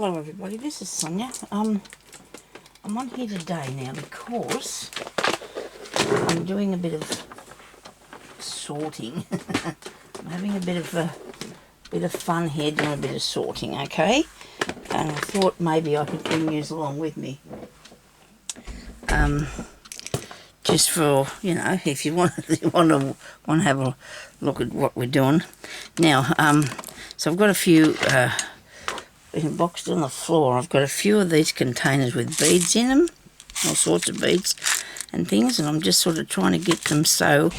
Hello everybody, this is Sonya. I'm on here today now because I'm doing a bit of sorting. I'm having a bit of fun here doing a bit of sorting, okay? And I thought maybe I could bring you along with me. Just for, you know, if you want to have a look at what we're doing. Now, so I've got a few been boxed on the floor. I've got a few of these containers with beads in them, all sorts of beads and things, and I'm just sort of trying to get them so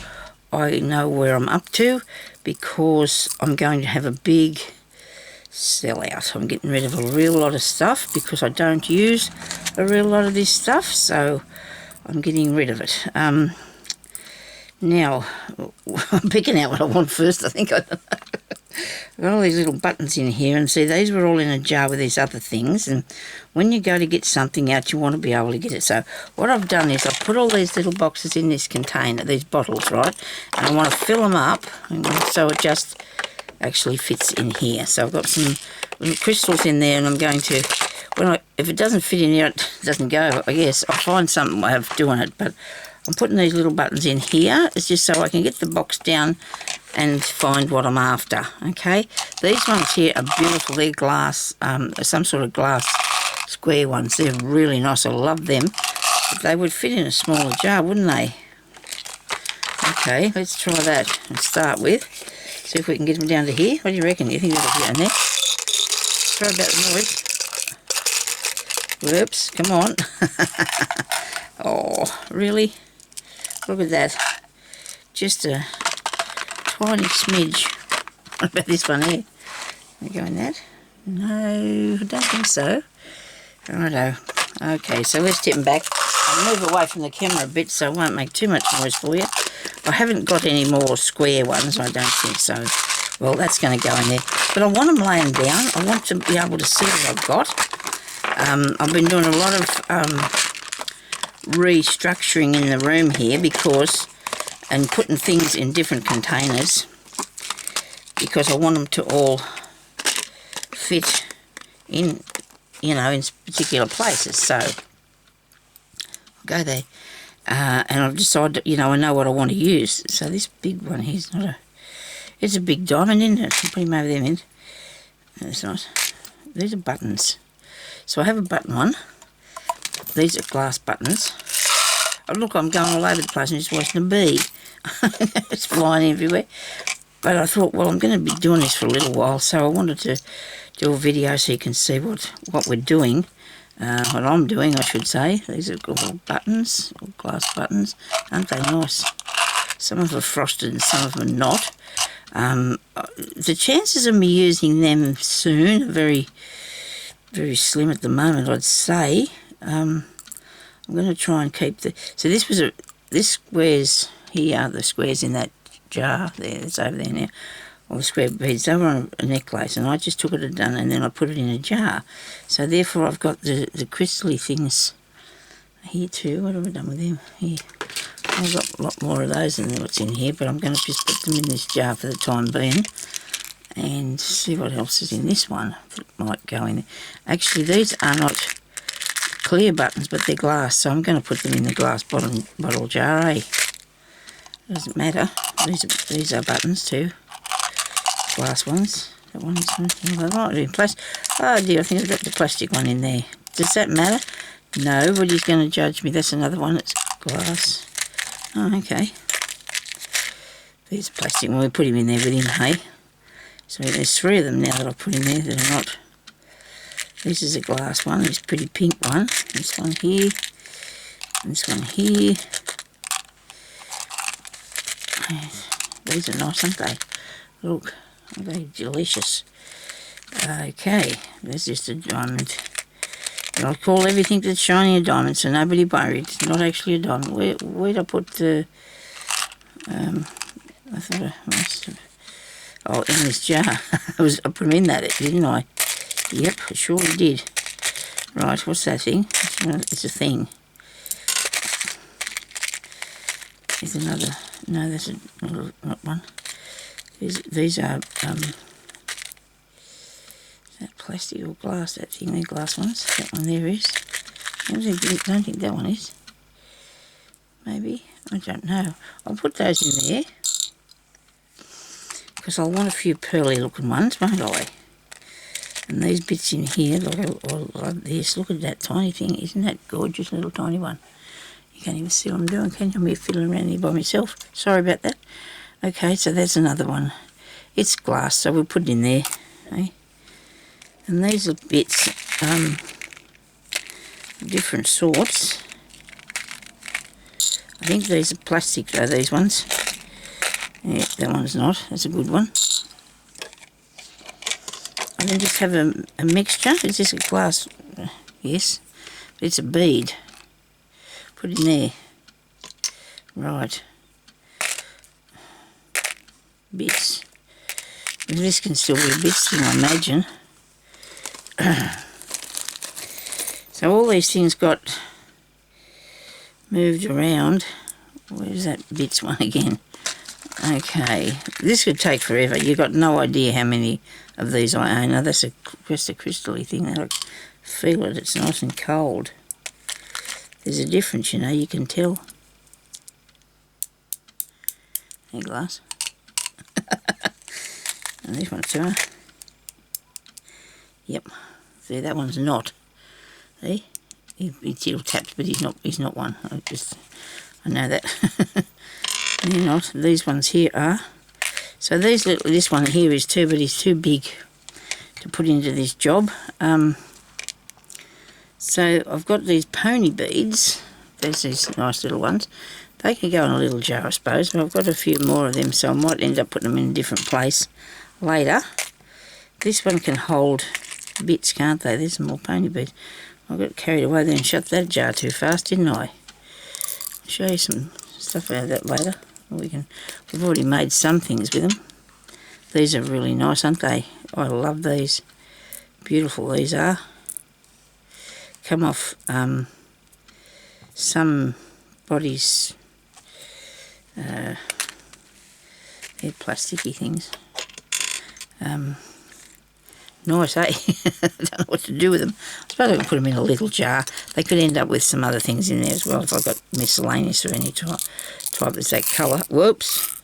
I know where I'm up to, because I'm going to have a big sellout. I'm getting rid of a real lot of stuff because I don't use a real lot of this stuff, so I'm getting rid of it. Now, I'm picking out what I want first, I think. I've got all these little buttons in here, and see, these were all in a jar with these other things, and when you go to get something out, you want to be able to get it. So what I've done is I've put all these little boxes in this container, these bottles, right, and I want to fill them up so it just actually fits in here. So I've got some little crystals in there, and I'm going to, if it doesn't fit in here, it doesn't go, I guess. I'll find something way of doing it, but I'm putting these little buttons in here. It's just so I can get the box down and find what I'm after, okay? These ones here are beautiful. They're glass, some sort of glass square ones. They're really nice. I love them. But they would fit in a smaller jar, wouldn't they? Okay, let's try that and start with. See if we can get them down to here. What do you reckon? You think that'll fit in there? Sorry about the noise. Whoops, come on. Oh, really? Look at that. Just a tiny smidge. What about this one here? Can we go in that? No, I don't think so. Righto. Okay, so let's tip them back. I'll move away from the camera a bit so I won't make too much noise for you. I haven't got any more square ones, I don't think so. Well, that's going to go in there. But I want them laying down. I want to be able to see what I've got. I've been doing a lot of restructuring in the room here and putting things in different containers because I want them to all fit in, you know, in particular places. So I'll go there, and I've decided, you know, I know what I want to use. So this big one here is it's a big diamond, isn't it? I'll put him over there, man. That's nice. These are buttons. So I have a button one. These are glass buttons. Oh, look, I'm going all over the place and just watching a bee. It's flying everywhere. But I thought, well, I'm going to be doing this for a little while, so I wanted to do a video so you can see what we're doing. What I'm doing, I should say. These are all buttons, all glass buttons. Aren't they nice? Some of them are frosted and some of them are not. The chances of me using them soon are very, very slim at the moment, I'd say. I'm going to try and keep so this squares here, the squares in that jar there, it's over there now, all the square beads, they were on a necklace, and I just took it and then I put it in a jar. So therefore I've got the crystally things here too. What have I done with them? Here. I've got a lot more of those than what's in here, but I'm going to just put them in this jar for the time being and see what else is in this one that might go in there. Actually, these are not clear buttons, but they're glass, so I'm going to put them in the glass bottle jar, eh? Doesn't matter. These are buttons too. Glass ones. That one's they might be plastic. Oh dear, I think I've got the plastic one in there. Does that matter? Nobody's going to judge me. That's another one. It's glass. Oh, okay. These are plastic. Well, we put him in there with him, hey? So there's 3 of them now that I've put in there that are not. This is a glass one, this pretty pink one. This one here. This one here. These are nice, aren't they? Look, they're delicious. Okay, there's just a diamond. And I call everything that's shiny a diamond, so nobody worried. It's not actually a diamond. Where'd I put the... I thought I must have... Oh, in this jar. I put them in that, didn't I? Yep, I surely did. Right, what's that thing? It's a thing. There's another... No, that's not one. These are that plastic or glass, that thing there, glass ones. That one there is. I don't think that one is. Maybe, I don't know. I'll put those in there because I'll want a few pearly looking ones, won't I? And these bits in here, look, I love this. Look at that tiny thing. Isn't that gorgeous, little tiny one? You can't even see what I'm doing, can you? I'm here fiddling around here by myself. Sorry about that. Okay, so that's another one. It's glass, so we'll put it in there. Okay? And these are bits, different sorts. I think these are plastic though, these ones. Yeah, that one's not. That's a good one. I can just have a mixture. Is this a glass? Yes. It's a bead. Put it in there. Right. Bits. This can still be a bits thing, I imagine. So all these things got moved around. Where's that bits one again? Okay, this could take forever. You've got no idea how many of these I own. Now that's just a crystal-y thing. I feel it. It's nice and cold. There's a difference, you know. You can tell. Hey, glass. And this one too. Yep. See, that one's not. See, he still taps, but he's not one. I know that. They're not. These ones here are. So this one here is too, but he's too big to put into this job. So I've got these pony beads. There's these nice little ones. They can go in a little jar, I suppose, but I've got a few more of them, so I might end up putting them in a different place later. This one can hold bits, can't they? There's some more pony beads. I got carried away there and shut that jar too fast, didn't I? I'll show you some stuff out of that later. We've already made some things with them. These are really nice, aren't they? I love these. Beautiful these are. Come off somebody's they're plasticky things. Nice, eh? I don't know what to do with them. I suppose I can put them in a little jar. They could end up with some other things in there as well if I got miscellaneous or any type that's that colour. Whoops.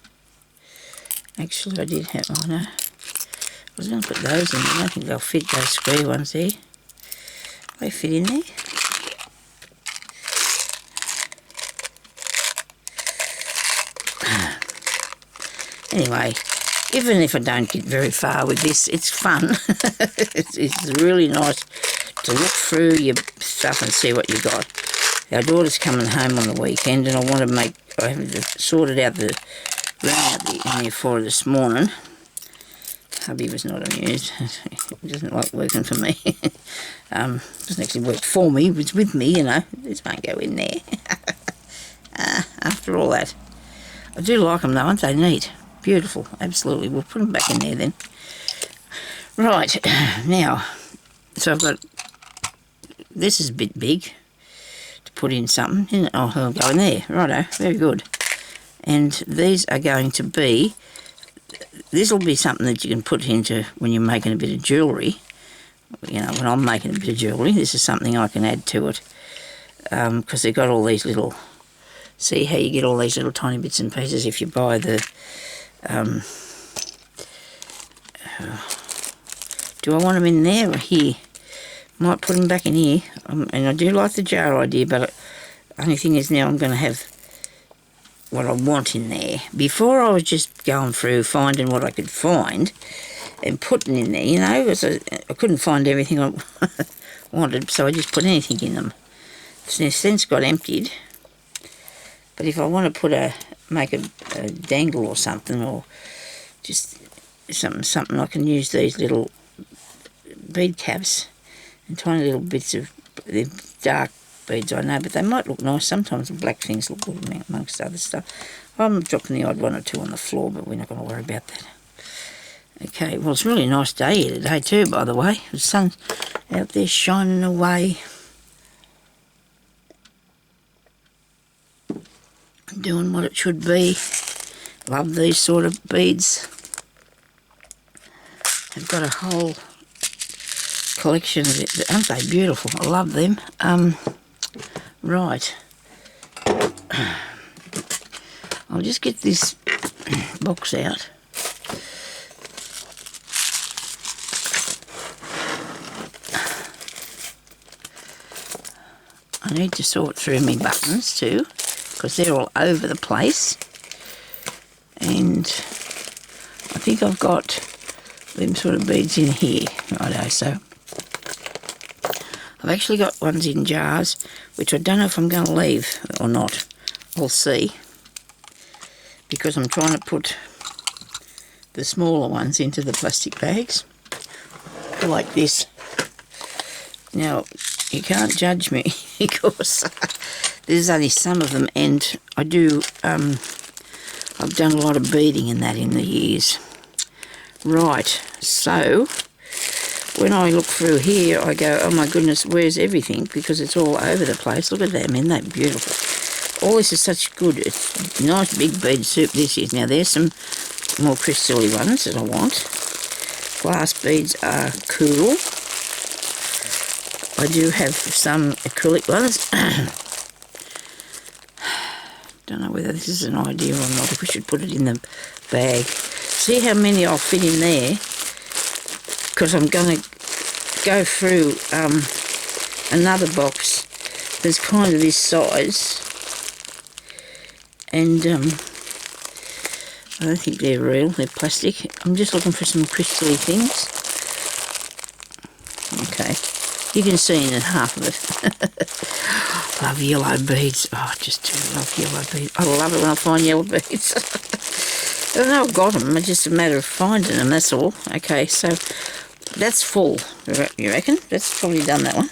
Actually, I did have, I know. I was going to put those in there. I don't think they'll fit, those square ones there. They fit in there. Anyway, even if I don't get very far with this, it's fun. it's really nice to look through your stuff and see what you got. Our daughter's coming home on the weekend, and I haven't sorted out the room out in there for her this morning. Hubby was not amused. He doesn't like working for me. Doesn't actually work for me, it's with me, you know. This won't go in there. After all that. I do like them though, aren't they neat? Beautiful, absolutely. We'll put them back in there then. Right, now, so I've got, this is a bit big to put in something, isn't it? Oh, it'll go in there. Righto, very good. And these are going to be, this will be something that you can put into when you're making a bit of jewellery. You know, when I'm making a bit of jewellery, this is something I can add to it. Because they've got all these little, see how you get all these little tiny bits and pieces if you buy the, do I want them in there or here? Might put them back in here. And I do like the jar idea, but the only thing is now I'm going to have what I want in there. Before I was just going through finding what I could find and putting in there, you know, because I couldn't find everything I wanted, so I just put anything in them. It's since got emptied. But if I want to make a dangle or something, or just something, I can use these little bead caps and tiny little bits of, they're dark beads, I know, but they might look nice. Sometimes the black things look good amongst other stuff. I'm dropping the odd one or two on the floor, but we're not going to worry about that. Okay, well, it's a really nice day here today too, by the way. The sun's out there shining away. Doing what it should be. Love these sort of beads. I've got a whole collection of it. Aren't they beautiful? I love them. Right. I'll just get this box out. I need to sort through my buttons too, because they're all over the place. And I think I've got them sort of beads in here. Righto, so I've actually got ones in jars, which I don't know if I'm going to leave or not. We'll see. Because I'm trying to put the smaller ones into the plastic bags, like this. Now, you can't judge me because there's only some of them, and I do, I've done a lot of beading in that in the years. Right, so when I look through here, I go, oh my goodness, where's everything? Because it's all over the place. Look at them, isn't that beautiful? All this is such good, it's nice big bead soup this is. Now there's some more crystally ones that I want. Glass beads are cool. I do have some acrylic ones. Don't know whether this is an idea or not, if we should put it in the bag. See how many I'll fit in there, because I'm going to go through another box that's kind of this size, and I don't think they're real, they're plastic. I'm just looking for some crystally things. Okay, you can see in half of it. Love yellow beads. Oh, I just do love yellow beads. I love it when I find yellow beads. I don't know I've got them, it's just a matter of finding them, that's all. Okay, so that's full, you reckon? That's probably done, that one.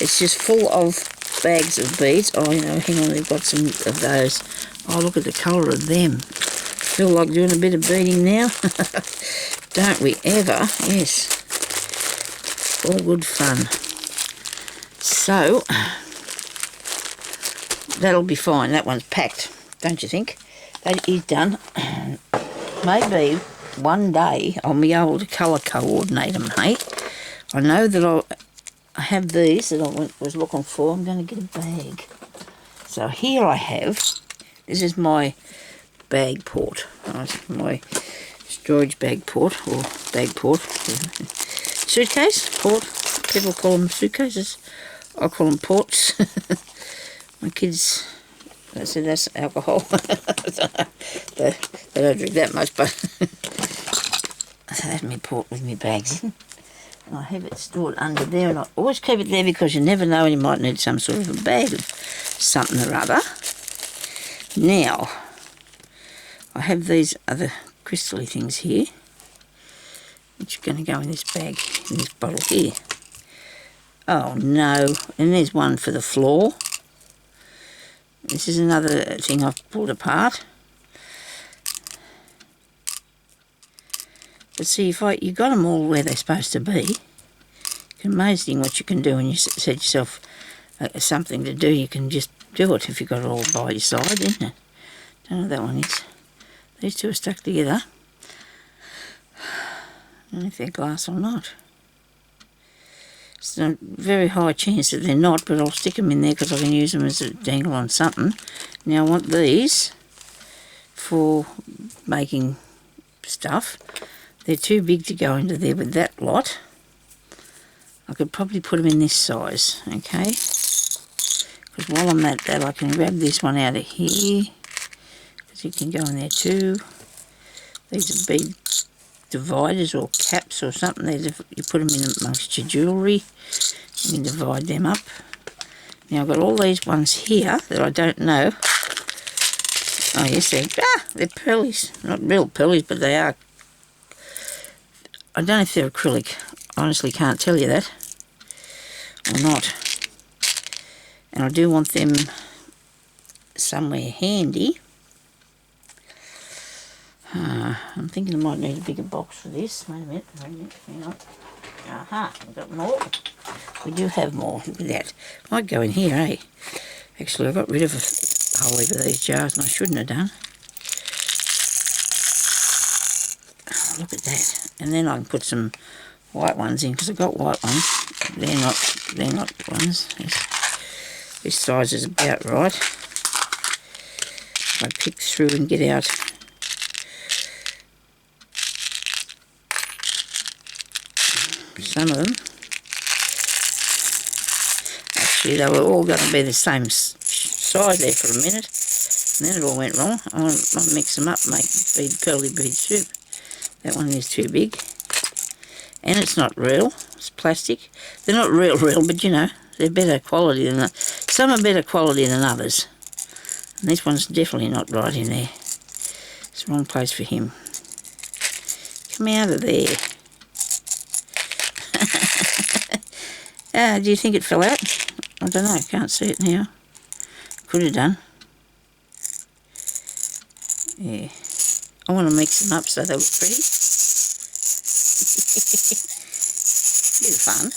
It's just full of bags of beads. Oh, you know, hang on, they've got some of those. Oh, look at the colour of them. Feel like doing a bit of beading now. Don't we ever? Yes. All good fun. So, that'll be fine. That one's packed, don't you think? That is done. Maybe one day I'll be able to colour coordinate them, hey? I know that I have these that I was looking for. I'm going to get a bag. So here I have, this is my bag port. My storage bag port, or bag port. Suitcase, port. People call them suitcases. I call them ports. My kids, they said that's alcohol. they don't drink that much, but so that's my port with my bags in. And I have it stored under there, and I always keep it there because you never know when you might need some sort of a bag of something or other. Now, I have these other crystally things here, which are going to go in this bag, in this bottle here. Oh no, and there's one for the floor. This is another thing I've pulled apart. But see, if you got them all where they're supposed to be, it's amazing what you can do when you set yourself something to do. You can just do it if you've got it all by your side, isn't it? Don't know what that one is. These two are stuck together. I don't know if they're glass or not. It's a very high chance that they're not, but I'll stick them in there because I can use them as a dangle on something. Now I want these for making stuff. They're too big to go into there with that lot. I could probably put them in this size, okay? Because while I'm at that, I can grab this one out of here, because it can go in there too. These are bead dividers or caps or something. You put them in amongst your jewellery. You can divide them up. Now I've got all these ones here that I don't know. Oh yes, they're pearlies. Not real pearlies, but they are. I don't know if they're acrylic. I honestly can't tell you that. Or not. And I do want them somewhere handy. I'm thinking I might need a bigger box for this. Wait a minute, hang on. Aha, we've got more. We do have more. Look at that. Might go in here, eh? Actually, I got rid of a whole heap of these jars and I shouldn't have done. Oh, look at that. And then I can put some white ones in, because I've got white ones. They're not ones. This size is about right. I pick through and get out some of them. Actually, they were all going to be the same size there for a minute, and then it all went wrong. I mix them up, make pearly bead soup. That one is too big, and it's not real. It's plastic. They're not real, but you know, they're better quality than that. Some are better quality than others. And this one's definitely not right in there. It's the wrong place for him. Come out of there. Do you think it fell out? I don't know, can't see it now. Could have done. Yeah. I want to mix them up so they look pretty. Bit of fun.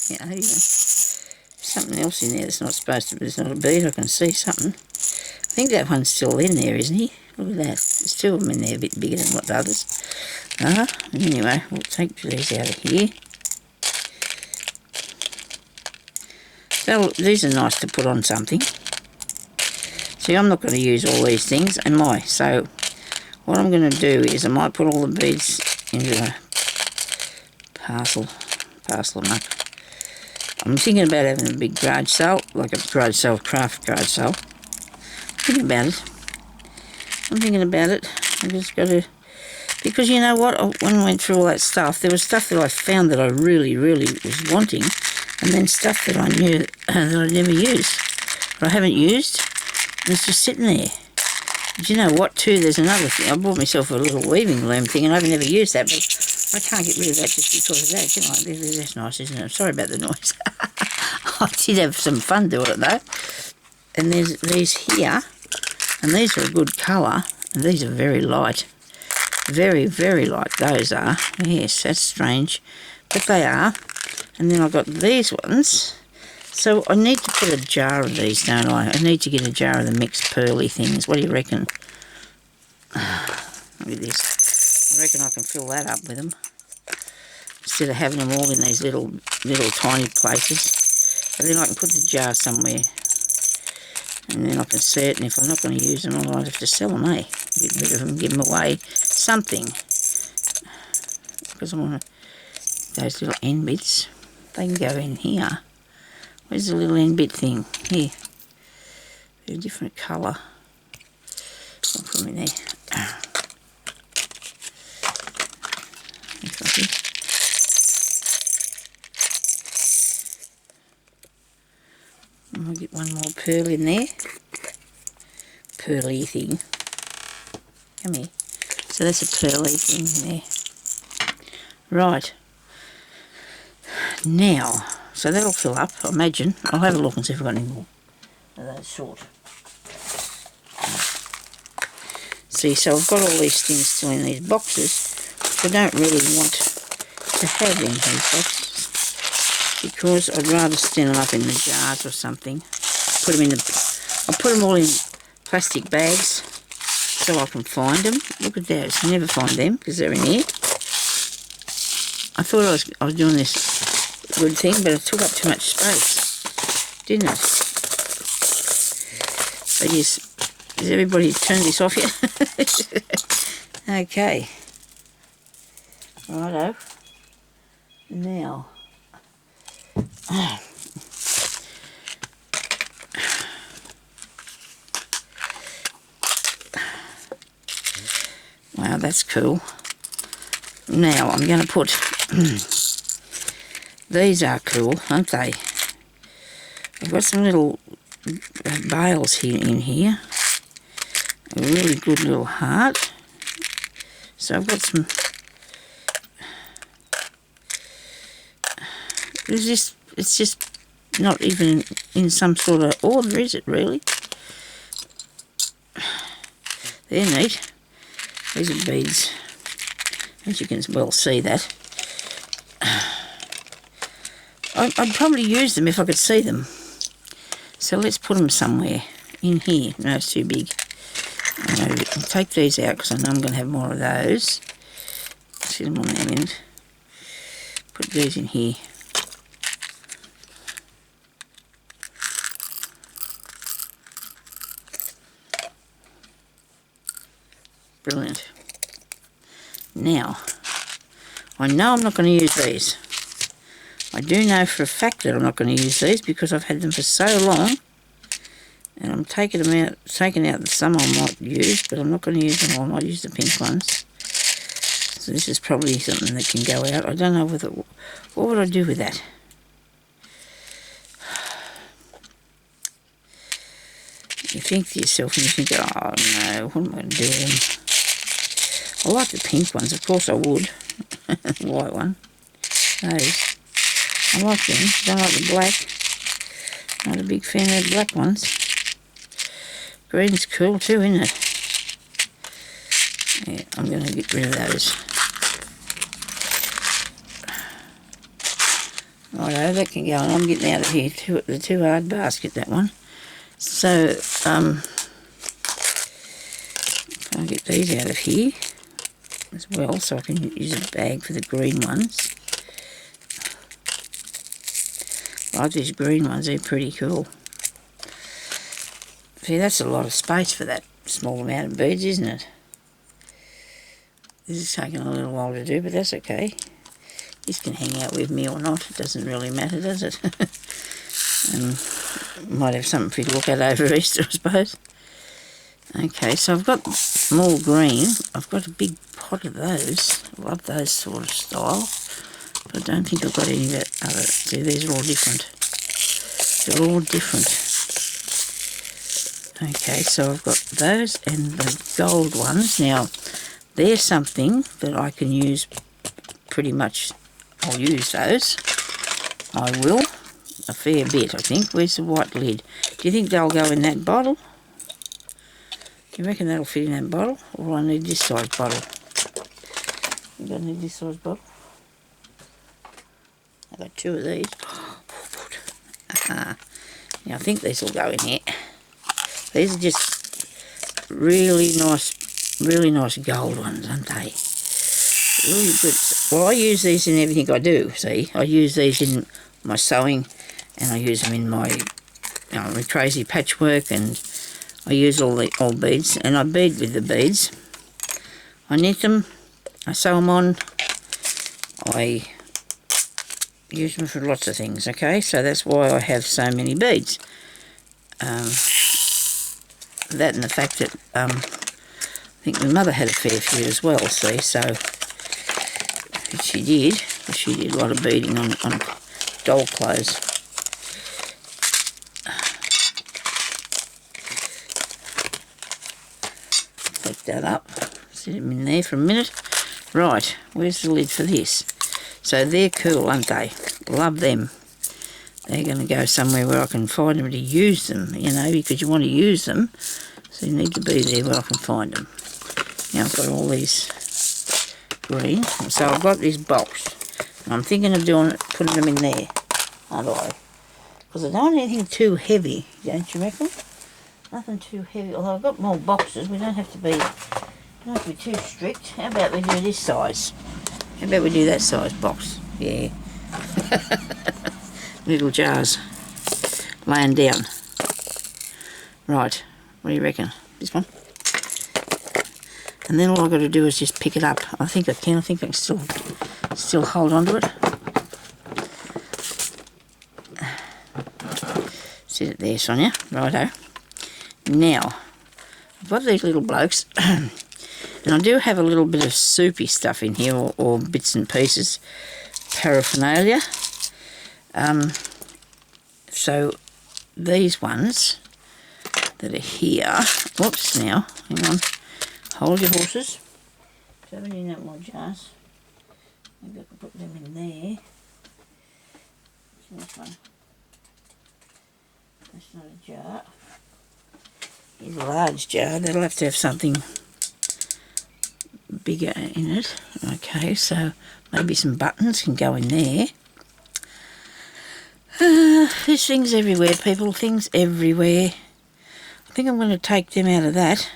You know, something else in there that's not supposed to be. There's not a bead. I can see something. I think that one's still in there, isn't he? Look at that. There's two of them in there, a bit bigger than what the others are. Anyway, we'll take these out of here. So these are nice to put on something. See, I'm not going to use all these things, am I? So what I'm going to do is I might put all the beads into a parcel them up. I'm thinking about having a big garage sale, like a garage sale, craft garage sale. I'm thinking about it. I just got to, because you know what, when I went through all that stuff, there was stuff that I found that I really was wanting, and then stuff that I knew that I never used, or I haven't used, and it's just sitting there. But you know what too, there's another thing. I bought myself a little weaving loom thing, and I've never used that, but I can't get rid of that just because of that. You know, that's nice, isn't it? Sorry about the noise. I did have some fun doing it though. And there's these here, and these are a good colour, and these are very light. Very light, those are. Yes, that's strange, but they are. And then I've got these ones. So I need to put a jar of these, don't I? I need to get a jar of the mixed pearly things. What do you reckon? Look at this. I reckon I can fill that up with them, instead of having them all in these little tiny places. But then I can put the jar somewhere, and then I can see it, and if I'm not going to use them, I might have to sell them, eh? Get rid of them, give them away, something. Because I want those little end bits, they can go in here. Where's the little end bit thing? Here. They're a different colour. I'll put them in there. I'll get one more pearl in there. Pearly thing. Come here. So that's a pearly thing there. Right. Now, so that'll fill up, I imagine. I'll have a look and see if I've got any more of those sort. See, so I've got all these things still in these boxes, which I don't really want to have in these boxes, because I'd rather stand them up in the jars or something. Put them in I'll put them all in plastic bags so I can find them. Look at those. You never find them because they're in here. I thought I was doing this good thing, but it took up too much space, didn't it? But yes, has everybody turned this off yet? Okay. Righto. Now. Wow, that's cool. Now I'm going to put, these are cool, aren't they? I've got some little bales here in here. A really good little heart. So I've got some, it's just not even in some sort of order, is it really? They're neat. These are beads, as you can well see that. I'd probably use them if I could see them. So let's put them somewhere in here. No, it's too big. I'll take these out because I know I'm going to have more of those. Sit them on that end. Put stick these in here. Brilliant. Now, I know I'm not going to use these. I do know for a fact that I'm not going to use these because I've had them for so long, and I'm taking out some I might use, but I'm not going to use them all. I might use the pink ones. So this is probably something that can go out. I don't know whether, what would I do with that? You think to yourself and you think, oh no, what am I going to do with them? I like the pink ones, of course I would. The white one. Those. I like them. Don't like the black. Not a big fan of the black ones. Green's cool too, isn't it? Yeah, I'm going to get rid of those. Righto, that can go on. I'm getting out of here. The too hard basket, that one. So, I'll get these out of here as well, so I can use a bag for the green ones. I like these green ones, they're pretty cool. See, that's a lot of space for that small amount of beads, isn't it? This is taking a little while to do, but that's okay. This can hang out with me or not, it doesn't really matter, does it? Might have something for you to look at over Easter, I suppose. Okay, so I've got more green. I've got a big pot of those. I love those sort of style. But I don't think I've got any of that other. See, these are all different. They're all different. Okay, so I've got those and the gold ones. Now, they're something that I can use pretty much. I'll use those. I will. A fair bit, I think. Where's the white lid? Do you think they'll go in that bottle? Do you reckon that'll fit in that bottle? Or will I need this size bottle? You gonna need this size bottle? I've got two of these. Now I think these will go in here. These are just really nice gold ones, aren't they? Really good. Well, I use these in everything I do, see? I use these in my sewing, and I use them in my, my crazy patchwork, and I use all the old beads, and I bead with the beads. I knit them, I sew them on, I use them for lots of things, okay? So that's why I have so many beads. That and the fact that I think my mother had a fair few as well, see, so she did a lot of beading on doll clothes. Flick that up, sit them in there for a minute. Right, where's the lid for this? So they're cool, aren't they? Love them. They're going to go somewhere where I can find them to use them, because you want to use them, so you need to be there where I can find them. Now I've got all these green, so I've got this box. And I'm thinking of putting them in there, aren't I? Because I don't want anything too heavy, don't you reckon? Nothing too heavy, although I've got more boxes. We don't have to be too strict. How about we do this size? How about we do that size box? Yeah. Little jars laying down. Right, what do you reckon? This one? And then all I've got to do is just pick it up. I think I can still hold on to it. Sit it there, Sonia. Righto. Now, I've got these little blokes, and I do have a little bit of soupy stuff in here, or bits and pieces, paraphernalia. So these ones that are here, whoops, now, hang on, hold your horses. So I haven't in that more jars. Maybe I can put them in there. This one. That's not a jar. Here's a large jar. That'll have to have something bigger in it. Okay, so maybe some buttons can go in there. There's things everywhere, people. Things everywhere. I think I'm going to take them out of that.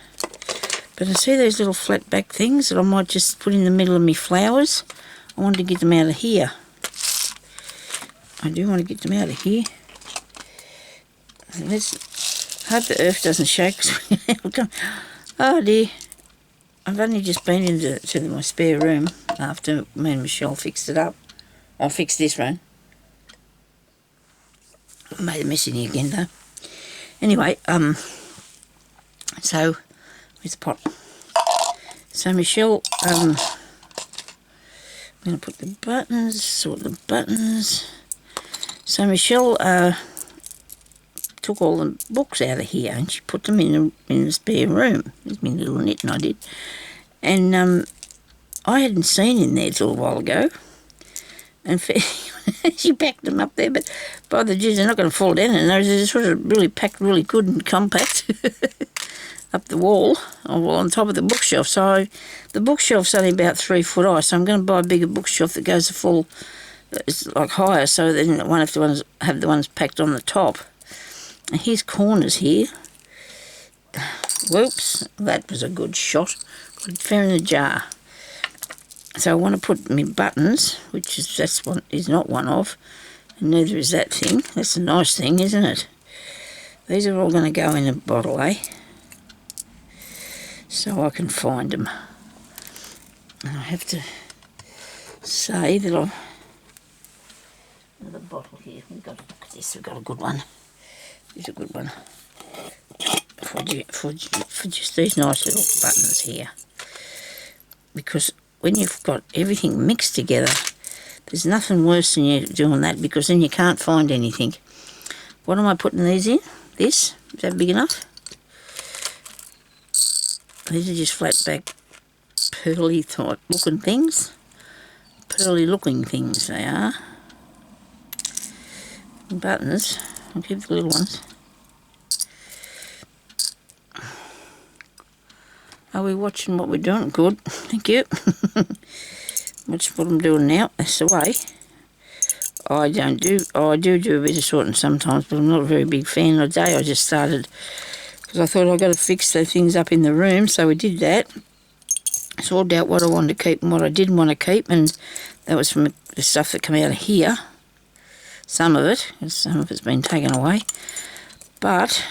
But I see those little flat back things that I might just put in the middle of my flowers. I wanted to get them out of here. I do want to get them out of here. Let's hope the earth doesn't shake. Oh dear. I've only just been into my spare room after me and Michelle fixed it up. I fixed this room. I made a mess in here again though. Anyway, so where's the pot? So Michelle, I'm going to put the buttons, sort the buttons. So Michelle took all the books out of here and she put them in the spare room. There's my little knitting I did. And I hadn't seen in there till a while ago. And she packed them up there, but by the Jews, they're not going to fall down. And they're sort of really packed really good and compact up the wall, or on top of the bookshelf. So the bookshelf's only about 3 foot high, so I'm going to buy a bigger bookshelf that goes full, it's like higher, so then I won't have to have the ones packed on the top. And here's corners here. Whoops, that was a good shot. Got it fair in the jar. So I want to put my buttons, which is not one of, and neither is that thing. That's a nice thing, isn't it? These are all going to go in a bottle, eh? So I can find them. And I have to say that I've another bottle here. We've got, look at this. We've got a good one. Here's a good one for just these nice little buttons here. Because when you've got everything mixed together, there's nothing worse than you doing that, because then you can't find anything. What am I putting these in? This? Is that big enough? These are just flat back, pearly type looking things. Pearly looking things they are. Buttons. I'll keep the little ones. Are we watching what we're doing? Good, thank you. Watch what I'm doing now. That's the way. I do a bit of sorting sometimes, but I'm not a very big fan. The day I just started, because I thought I've got to fix the things up in the room, so we did that. Sorted out what I wanted to keep and what I didn't want to keep, and that was from the stuff that came out of here. Some of it, because some of it's been taken away. But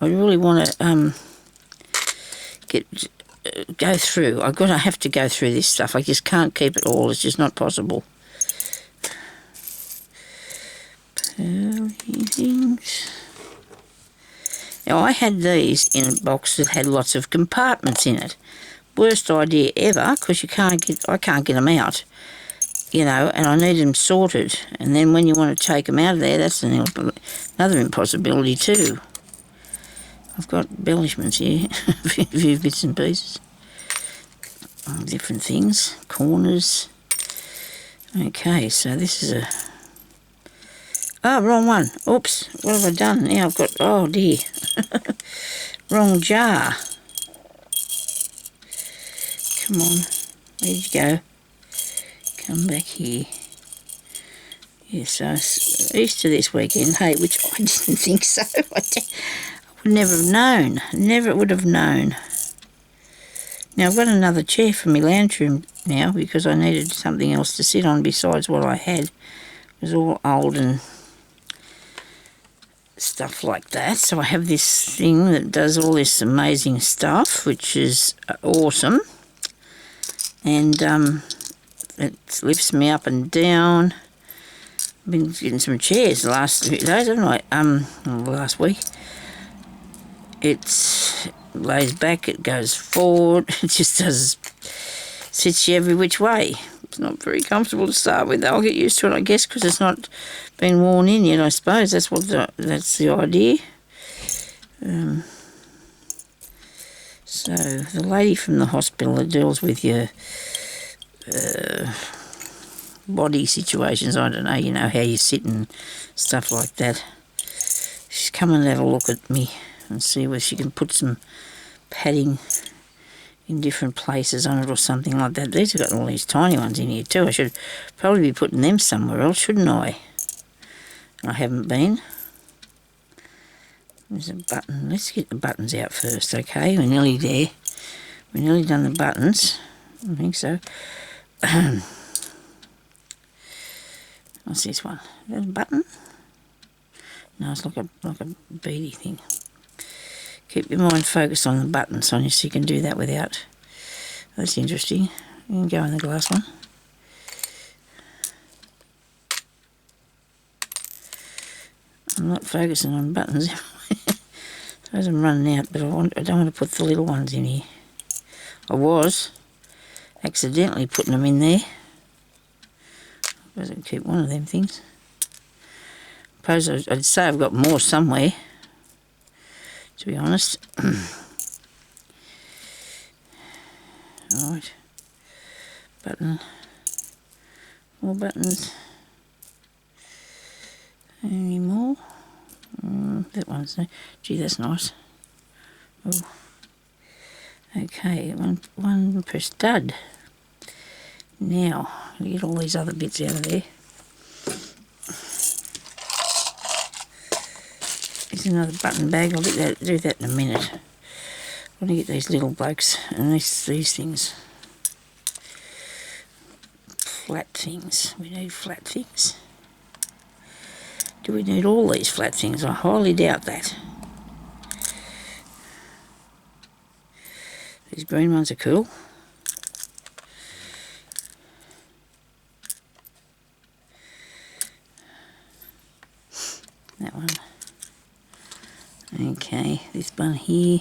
I really want to go through. I have to go through this stuff. I just can't keep it all. It's just not possible. Pearly things. Now I had these in a box that had lots of compartments in it. Worst idea ever, because I can't get them out. You know, and I need them sorted. And then when you want to take them out of there, that's another impossibility too. I've got embellishments here, a few bits and pieces. Different things, corners. Okay, so this is a... Oh, wrong one. Oops, what have I done? Now I've got... Oh dear. Wrong jar. Come on, where'd you go? Come back here. Yeah, so Easter this weekend, hey, which I didn't think so. I would never have known. Never would have known. Now I've got another chair for my lounge room now, because I needed something else to sit on besides what I had. It was all old and stuff like that. So I have this thing that does all this amazing stuff, which is awesome. And it lifts me up and down. I've been getting some chairs the last few days, haven't I? Last week. It lays back, it goes forward, it just sits you every which way. It's not very comfortable to start with. I'll get used to it, I guess, because it's not been worn in yet, I suppose. That's the idea. So the lady from the hospital that deals with your body situations, I don't know, you know, how you sit and stuff like that. She's come and have a look at me and see whether she can put some padding in different places on it or something like that. These have got all these tiny ones in here too. I should probably be putting them somewhere else, shouldn't I? I haven't been. There's a button. Let's get the buttons out first, okay? We're nearly there. We're nearly done the buttons. I think so. What's this one? Is that a button? No, it's like a beady thing. Keep your mind focused on the button, Sonya, so you can do that without... That's interesting. You can go in the glass one. I'm not focusing on buttons. As I'm running out, but I don't want to put the little ones in here. I was accidentally putting them in there. I suppose I can keep one of them things. I suppose I'd say I've got more somewhere, to be honest. Right. Button. More buttons. Any more? That one's no. Gee, that's nice. Oh. Okay, one per stud. Now, get all these other bits out of there. There's another button bag. I'll do that in a minute. I want to get these little blokes and these things. Flat things. We need flat things. Do we need all these flat things? I highly doubt that. These green ones are cool. That one. Okay, this one here.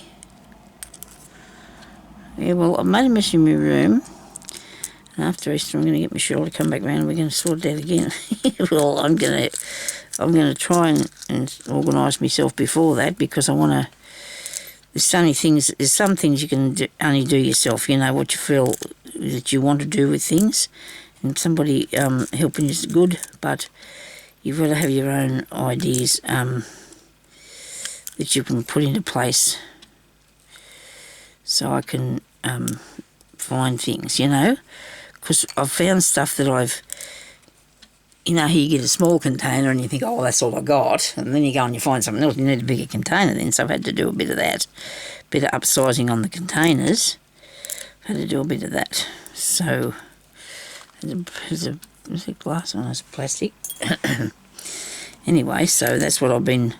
Yeah, well, I've made a mess in my room. And after Easter, I'm going to get Michelle to come back round and we're going to sort it out again. Well, I'm going to try and organise myself before that, because I want to... There's some things you can only do yourself, you know, what you feel that you want to do with things. And somebody helping you is good, but you've got to have your own ideas that you can put into place, so I can find things, you know. Because I've found stuff that I've... You know, here you get a small container and you think, oh, that's all I got. And then you go and you find something else and you need a bigger container then. So I've had to do a bit of that. Bit of upsizing on the containers. I've had to do a bit of that. So, there's a glass one, it's plastic. Anyway, so that's what I've been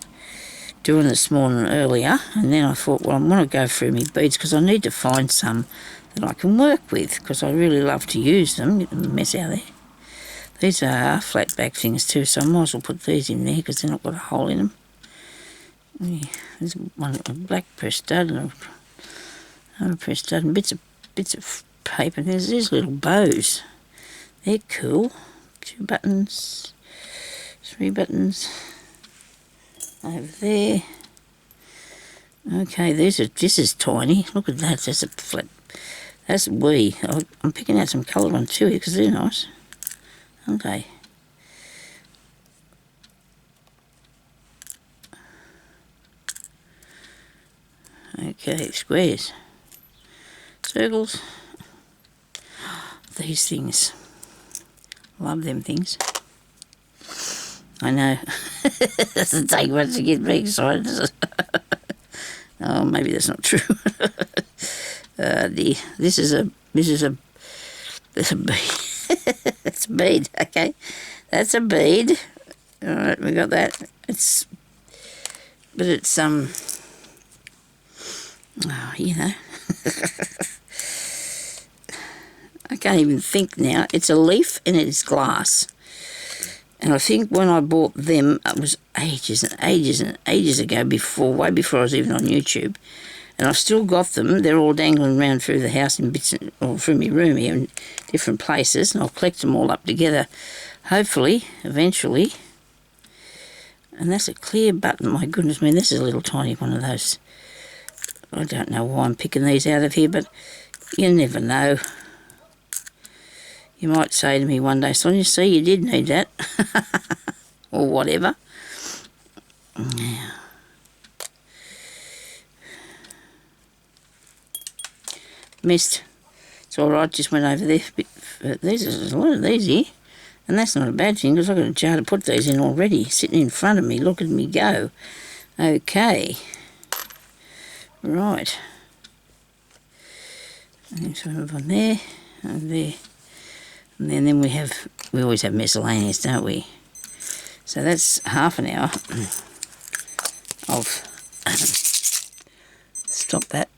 doing this morning earlier. And then I thought, well, I want to go through my beads because I need to find some that I can work with, because I really love to use them. Get the mess out of there. These are flat back things too, so I might as well put these in there because they're not got a hole in them. Yeah, there's one, a black press stud and another press stud and bits of paper. There's these little bows. They're cool. 2 buttons, 3 buttons over there. Okay, this is tiny. Look at that. That's a flat. That's wee. I'm picking out some coloured ones too because they're nice. Okay. Okay, squares. Circles. These things. Love them things. I know. It doesn't take much to get me excited, does it? Oh, maybe that's not true. This is a bead. It's a bead, okay. That's a bead. Alright, we got that. But it's oh, you know. I can't even think now. It's a leaf and it's glass. And I think when I bought them, it was ages and ages and ages ago, way before I was even on YouTube. And I've still got them. They're all dangling around through the house in bits, or through my room here in different places. And I'll collect them all up together, hopefully, eventually. And that's a clear button. My goodness me, this is a little tiny one of those. I don't know why I'm picking these out of here, but you never know. You might say to me one day, Sonya, see, you did need that. Or whatever. Now. Missed. It's all right, just went over there. There's a lot of these here. And that's not a bad thing, because I've got a jar to put these in already, sitting in front of me. Look at me go. Okay. Right. And so over there, over there. And then we always have miscellaneous, don't we? So that's half an hour of, stop that,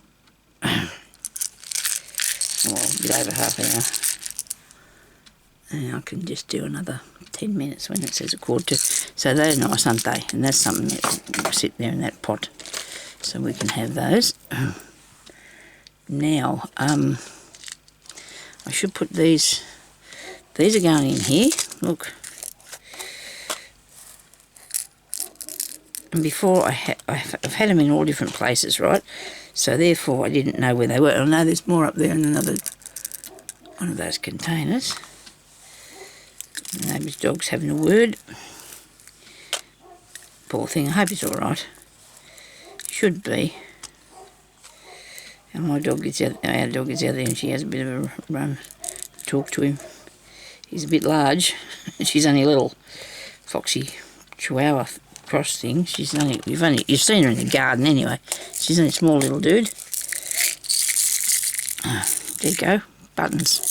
well, a bit over half an hour. And I can just do another 10 minutes when it says a quarter to. So they're nice, aren't they? And that's something that will sit there in that pot. So we can have those. Now, I should put these are going in here, look. And before I've had them in all different places, right? So therefore I didn't know where they were. I know there's more up there in another one of those containers. The neighbour's dog's having a word. Poor thing, I hope he's alright. Should be. And our dog is out there and she has a bit of a run. Talk to him. He's a bit large. She's only a little foxy chihuahua cross thing. She's only, you've seen her in the garden anyway. She's only a small little dude. There you go, buttons.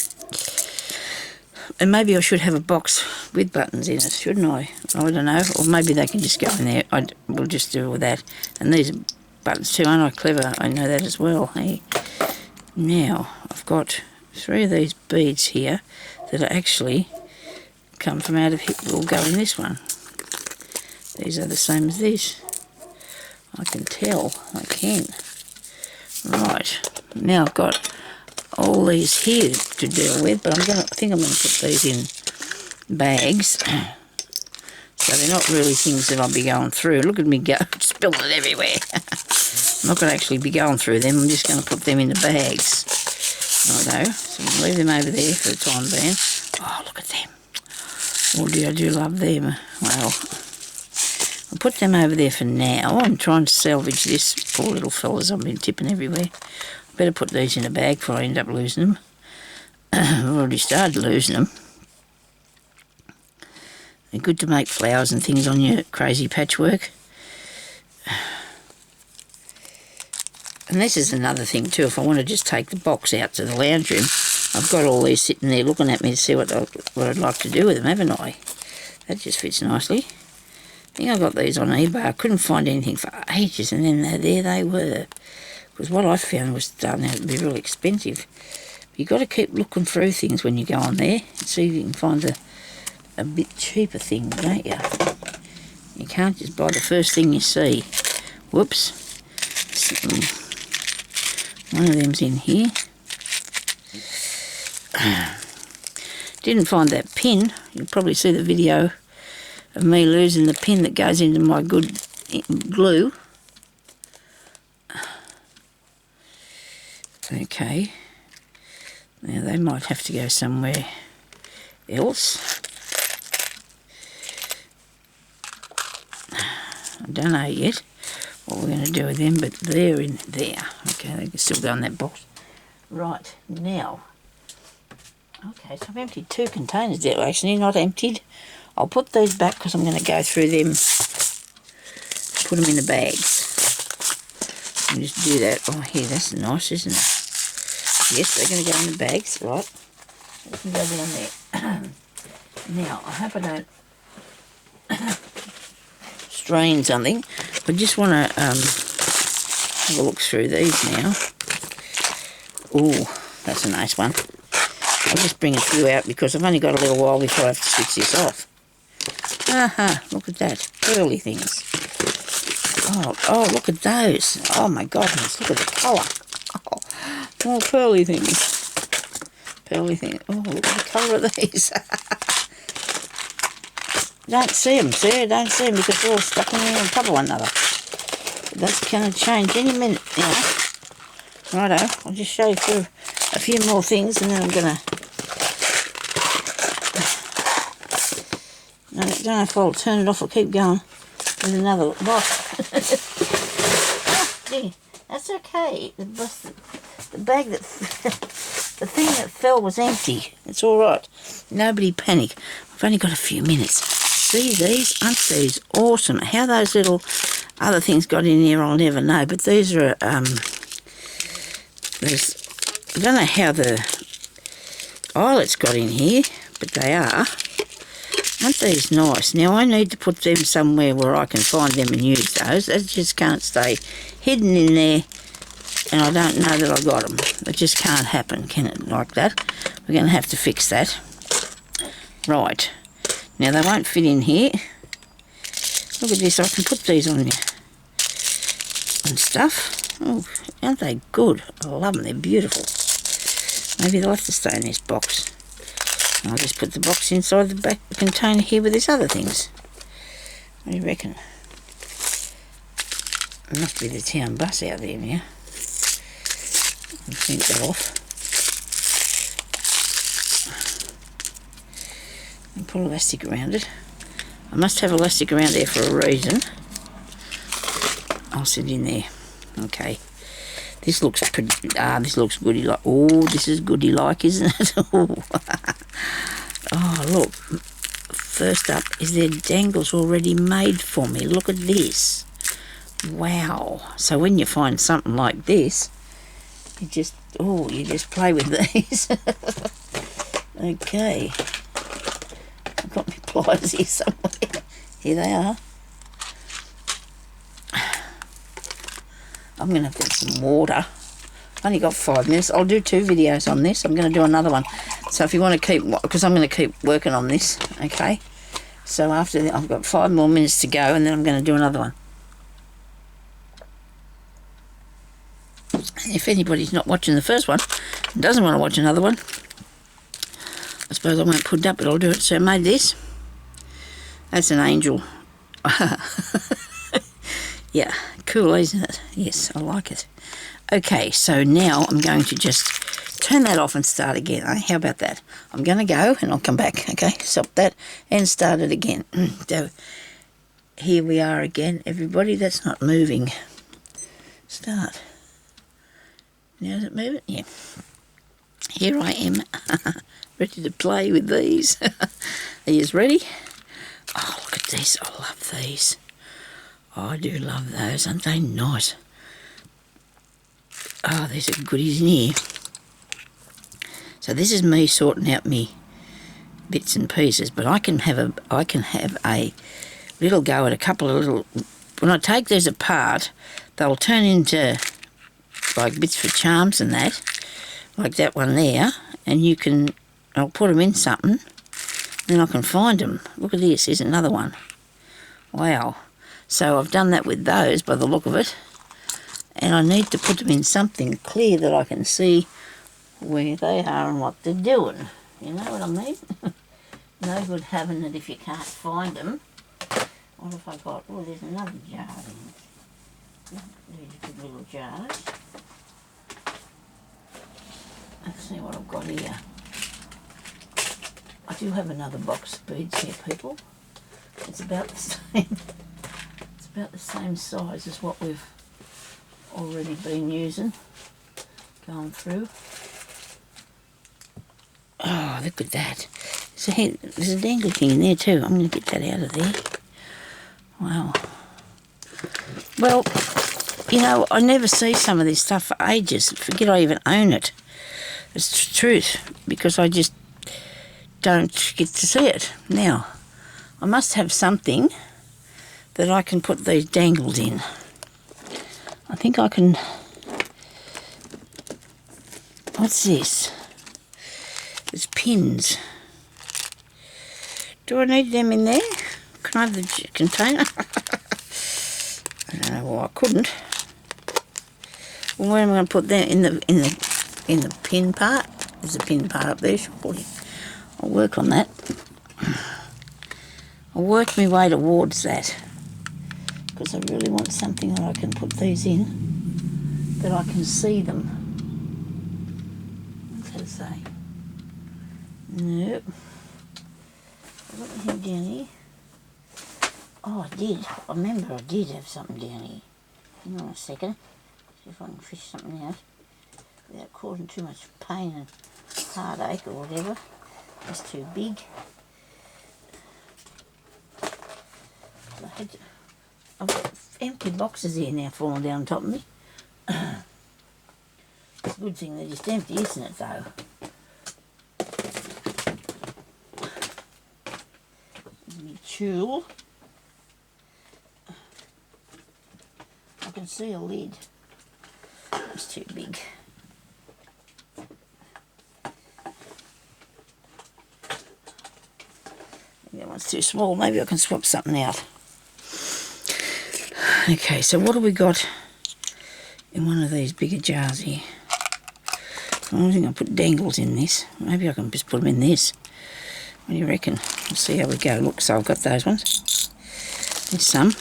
And maybe I should have a box with buttons in it, shouldn't I? I don't know. Or maybe they can just go in there. We'll just do it with that. And these are buttons too, aren't I clever? I know that as well. Hey. Now, I've got 3 of these beads here that are actually come from out of here. Will go in this one. These are the same as this. I can tell. I can. Right. Now I've got all these here to deal with, but I think I'm going to put these in bags. So they're not really things that I'll be going through. Look at me go, spilled it everywhere. I'm not going to actually be going through them. I'm just going to put them in the bags. Righto. So we'll leave them over there for the time being. Oh, look at them. Oh dear, I do love them. Well, I'll put them over there for now. I'm trying to salvage this. Poor little fellas, I've been tipping everywhere. Better put these in a bag before I end up losing them. I've already started losing them. They're good to make flowers and things on your crazy patchwork. And this is another thing too. If I want to just take the box out to the lounge room, I've got all these sitting there looking at me to see what I'd like to do with them, haven't I? That just fits nicely. I think I got these on eBay. I couldn't find anything for ages, and then there they were. Because what I found was starting out to be really expensive. You've got to keep looking through things when you go on there and see if you can find a bit cheaper thing, don't you? You can't just buy the first thing you see. Whoops. One of them's in here. Didn't find that pin. You'll probably see the video of me losing the pin that goes into my good glue. Okay. Now they might have to go somewhere else. I don't know yet what we're going to do with them, but they're in there. Okay, they can still go in that box. Right, now. Okay, so I've emptied 2 containers there, actually, not emptied. I'll put these back because I'm going to go through them, put them in the bags. And just do that. Oh, here, that's nice, isn't it? Yes, they're going to go in the bags, right? They can go down there. Now, I hope I don't strain something. I just want to have a look through these now. Oh, that's a nice one. I'll just bring a few out because I've only got a little while before I have to switch this off. Aha, look at that. Pearly things. Oh, look at those. Oh my goodness, look at the colour. Oh, pearly things. Pearly things. Oh, look at the colour of these. Don't see them, see? I don't see them because they're all stuck in there on top of one another. But that's going to change any minute now. Righto, I'll just show you through a few more things and then I'm going to... I don't know if I'll turn it off or keep going with another box. Oh, gee, that's okay. The bag that... the thing that fell was empty. It's all right. Nobody panic. I've only got a few minutes. See these? Aren't these awesome? How those little other things got in here, I'll never know. But these are... I don't know how the eyelets got in here, but they are. Aren't these nice? Now I need to put them somewhere where I can find them and use those. They just can't stay hidden in there and I don't know that I got them. It just can't happen, can it, like that? We're going to have to fix that. Right. Now they won't fit in here. Look at this, I can put these on you and stuff. Oh, aren't they good? I love them, they're beautiful. Maybe they'll have to stay in this box. I'll just put the box inside the back container here with these other things. What do you reckon? There must be the town bus out there now. I'll sink that off. And put elastic around it. I must have elastic around there for a reason. I'll sit in there. Okay. This looks pretty. This looks goody like. Oh, this is goody like, isn't it? Oh, look. First up is their dangles already made for me. Look at this. Wow. So when you find something like this, you just play with these. Okay. I've got my pliers here somewhere. Here they are. I'm going to have to get some water. I've only got 5 minutes. I'll do 2 videos on this. I'm going to do another one. So if you want to keep, because I'm going to keep working on this, okay? So after that, I've got 5 more minutes to go and then I'm going to do another one. And if anybody's not watching the first one and doesn't want to watch another one, I suppose I won't put it up, but I'll do it. So I made this. That's an angel. Yeah, cool, isn't it? Yes, I like it. Okay, so now I'm going to just turn that off and start again. How about that? I'm going to go and I'll come back, okay? Stop that and start it again. So here we are again, everybody. That's not moving. Start. Now is it moving? Yeah. Here I am, ready to play with these. Are you ready? Oh, look at these. I love these. I do love those, aren't they nice? Oh, there's a goodies in here. So this is me sorting out me bits and pieces, but I can have a little go at a couple of little. When I take these apart, they'll turn into like bits for charms and that, like that one there. And I'll put them in something, then I can find them. Look at this. Here's another one. Wow. So I've done that with those by the look of it. And I need to put them in something clear that I can see where they are and what they're doing. You know what I mean? No good having it if you can't find them. What have I got? Oh, there's another jar in it. These good little jars. Let's see what I've got here. I do have another box of beads here, people. It's about the same. About the same size as what we've already been using, going through. Oh, look at that. There's a dangle thing in there too. I'm going to get that out of there. Wow. Well, you know, I never see some of this stuff for ages. Forget I even own it. It's the truth, because I just don't get to see it. Now, I must have something that I can put these dangles in. I think I can. What's this? It's pins. Do I need them in there? Can I have the container? I don't know why I couldn't. Well, where am I going to put that in the pin part? There's a pin part up there. Surely. I'll work on that. I'll work my way towards that, because I really want something that I can put these in, that I can see them. What's that say? Nope. I've got anything down here. Oh, I did. I remember I did have something down here. Hang on a second. See if I can fish something out without causing too much pain and heartache or whatever. It's too big. I've got empty boxes here now falling down on top of me. It's a good thing they're just empty, isn't it, though? tool. I can see a lid. It's too big. That one's too small. Maybe I can swap something out. Okay, so what have we got in one of these bigger jars here? I don't think I'll put dangles in this. Maybe I can just put them in this. What do you reckon? We'll see how we go. Look, so I've got those ones. There's some.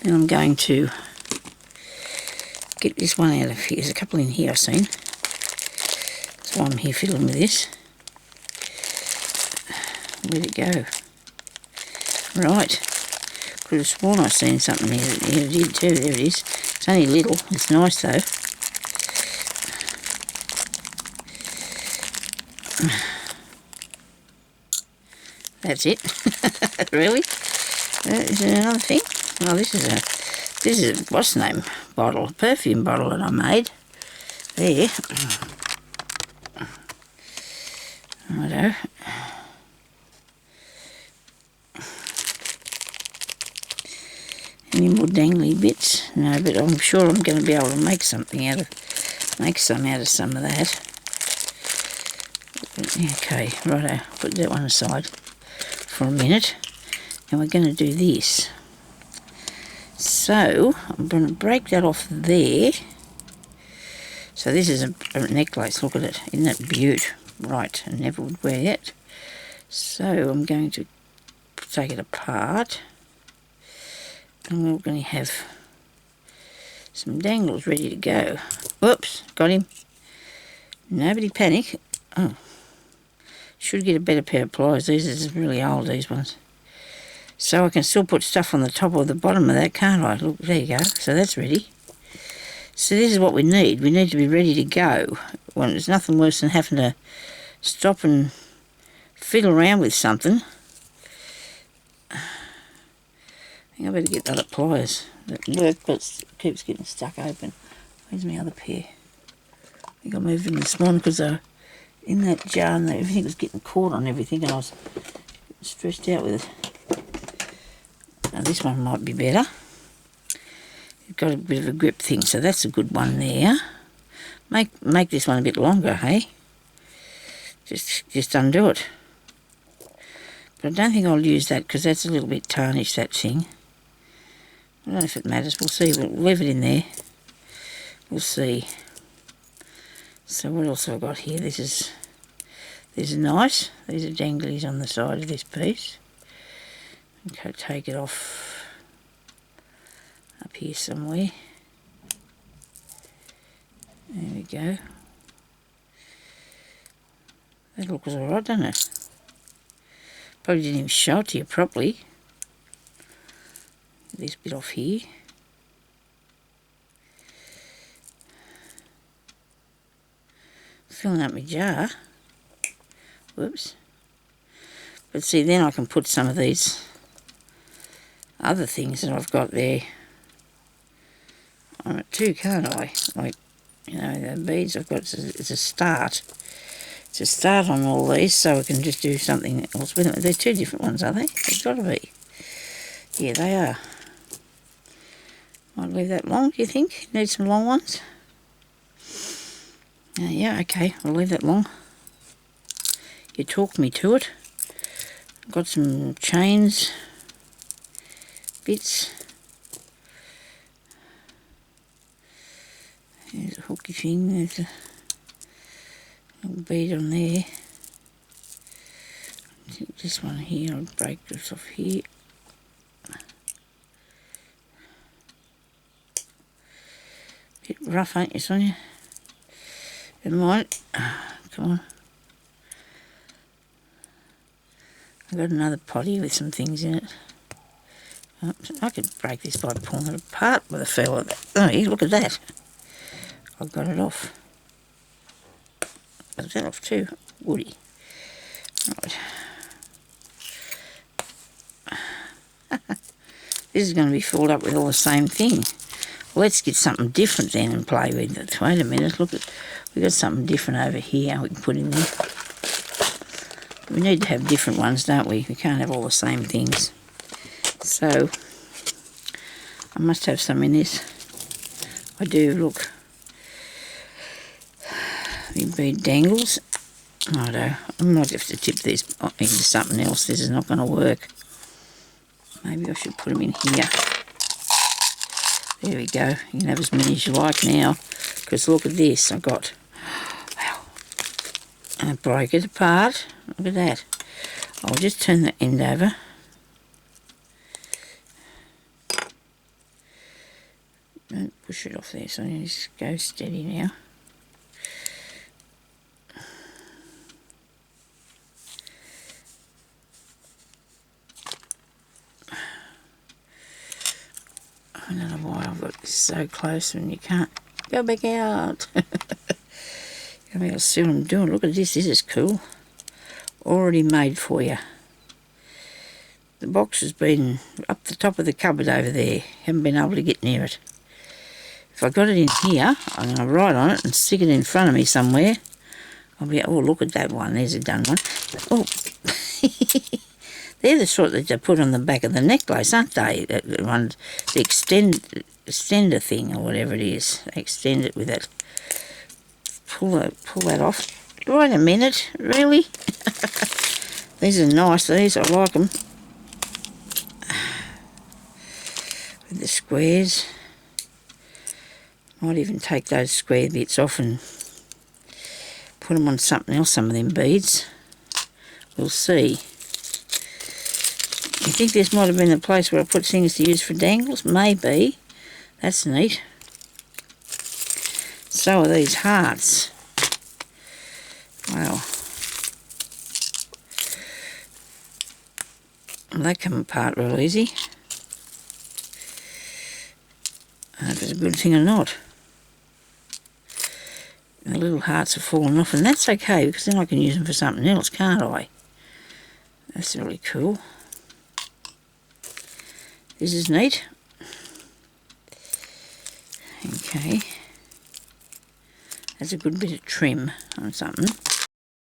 Then I'm going to get this one out of here. There's a couple in here I've seen. That's why I'm here fiddling with this. Where'd it go? Right. Could have sworn I've seen something there. Yeah, it did too. There it is. It's only little. It's nice though. That's it. Really? Is there another thing? Oh, this is a what's the name bottle, a perfume bottle that I made. There. Righto. Any more dangly bits? No, but I'm sure I'm going to be able to make some out of some of that. Okay, righto. Put that one aside for a minute, and we're going to do this. So I'm going to break that off there. So this is a necklace. Look at it. Isn't that beaut? Right, I never would wear it. So I'm going to take it apart. And we're going to have some dangles ready to go. Whoops, got him. Nobody panic. Oh, should get a better pair of pliers. These are really old, these ones. So I can still put stuff on the top or the bottom of that, can't I? Look, there you go. So that's ready. So this is what we need. We need to be ready to go. Well, there's nothing worse than having to stop and fiddle around with something. I think I better get the other pliers that work, but it keeps getting stuck open. Where's my other pair? I think I moved them this morning because they're in that jar and everything was getting caught on everything and I was stressed out with it. Now this one might be better. It's got a bit of a grip thing, so that's a good one there. Make this one a bit longer, hey? Just undo it. But I don't think I'll use that because that's a little bit tarnished, that thing. I don't know if it matters. We'll see. We'll leave it in there. We'll see. So what else have I got here? This is nice. These are danglies on the side of this piece. Okay, take it off up here somewhere. There we go. That looks alright, doesn't it? Probably didn't even show it to you properly. This bit off here. Filling up my jar. Whoops. But see, then I can put some of these other things that I've got there on it too, can't I? Like, you know, the beads I've got, it's a start. It's a start on all these, so we can just do something else with them. They're two different ones, are they? They've got to be. Yeah, they are. Might leave that long, do you think? Need some long ones? Yeah, okay, I'll leave that long. You talked me to it. Got some chains, bits. There's a hooky thing, there's a little bead on there. I think this one here, I'll break this off here. Bit rough, ain't you, Sonia? Never mind. Come on. I've got another potty with some things in it. I could break this by pulling it apart with a feel of that. Oh, yeah, look at that. I've got it off. Got that off too. Woody. Right. This is going to be filled up with all the same thing. Well, let's get something different then and play with it. Wait a minute, look at, we've got something different over here we can put in there. We need to have different ones, don't we? We can't have all the same things. So, I must have some in this. I do, look. The bead dangles. Righto. I might have to tip these into something else. This is not going to work. Maybe I should put them in here. There we go. You can have as many as you like now. Because look at this. I got... Wow. And I broke it apart. Look at that. I'll just turn the end over. Don't push it off there, so I just go steady now. I don't know why I've got this so close when you can't go back out. I mean, I'll see what I'm doing. Look at this. This is cool. Already made for you. The box has been up the top of the cupboard over there. Haven't been able to get near it. If I got it in here, I'm going to write on it and stick it in front of me somewhere. I'll be, oh, look at that one. There's a done one. Oh, they're the sort that you put on the back of the necklace, aren't they? The one, the extender thing or whatever it is. They extend it with it. Pull that off. Wait a minute, really? These are nice. These, I like them. With the squares. Might even take those square bits off and put them on something else, some of them beads. We'll see. You think this might have been the place where I put things to use for dangles? Maybe. That's neat. So are these hearts. Wow. Well, they come apart real easy. I don't know if it's a good thing or not. The little hearts have fallen off, and that's okay because then I can use them for something else, can't I? That's really cool. This is neat. Okay. That's a good bit of trim on something.